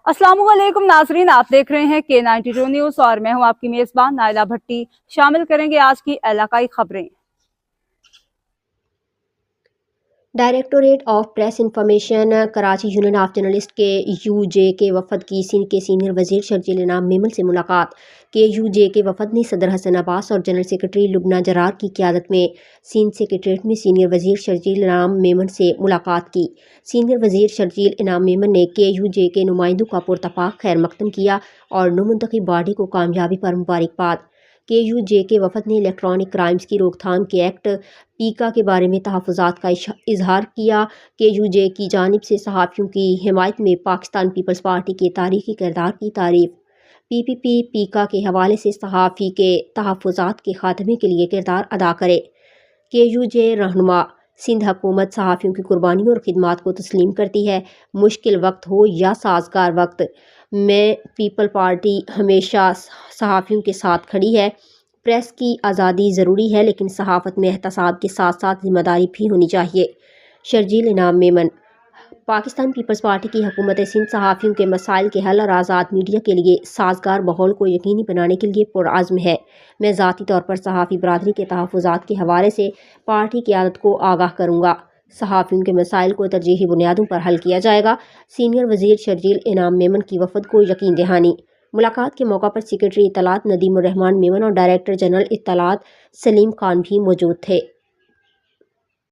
अस्सलाम वालेकुम नाजरीन, आप देख रहे हैं K92 न्यूज़ और मैं हूं आपकी मेज़बान नाइला भट्टी। शामिल करेंगे आज की इलाकाई खबरें। Directorate of press information Karachi union of journalist के यूजे के वफद की सिंध के सीनियर वजीर शर्जील इनाम मेमन से मुलाकात। के यूजे के वफद ने सदर हसन अब्बास और जनरल सेक्रेटरी लुबना जरार की क़यादत में सिंध सेक्रेटरीट में सीनियर वजीर शर्जील इनाम मेमन से मुलाकात की। सीनियर वजीर शर्जील इनाम मेमन ने के यूजे के नुमाइंदों का पुरतपाक खैर मकदम किया और नौमुंतखब बॉडी को कामयाबी पर मुबारकबाद। के यूजे के वफद ने इलेक्ट्रॉनिक क्राइम्स की रोकथाम के एक्ट पीका के बारे में तहफ़्फ़ुज़ात का इजहार किया। के यूजे की जानिब से सहाफ़ियों की हिमायत में पाकिस्तान पीपल्स पार्टी के तारीख़ी किरदार की तारीफ़। PPP पीका के हवाले से सहाफ़ी के तहफ़्फ़ुज़ात के खात्मे के लिए किरदार अदा करे। के यूजे रहनुमा सिंध हुकूमत सहाफ़ियों की कुर्बानियों और खिदमात को तस्लीम करती है। मुश्किल वक्त हो या साजगार वक्त में पीपल पार्टी हमेशा सहाफ़ियों के साथ खड़ी है। प्रेस की आज़ादी ज़रूरी है, लेकिन सहाफ़त में एहतसाब के साथ साथ ज़िम्मेदारी भी होनी चाहिए। शर्जील इनाम मेमन। पाकिस्तान पीपल्स पार्टी की हुकूमत सिंध सहाफ़ियों के मसाइल के हल और आज़ाद मीडिया के लिए साजगार माहौल को यकीनी बनाने के लिए पुरअज़्म है। मैं ज़ाती तौर पर सहाफ़ी बरादरी के तहफ़्फ़ुज़ात के हवाले से पार्टी क़यादत को आगाह करूँगा। सहाफ़ियों के मसाइल को तरजीही बुनियादों पर हल किया जाएगा। सीनियर वज़ीर शर्जील इनाम मेमन की वफ़द को यकीन दहानी। मुलाकात के मौका पर सेक्रेटरी इत्तलात नदीम उर रहमान मेमन और डायरेक्टर जनरल इत्तलात सलीम खान भी मौजूद थे।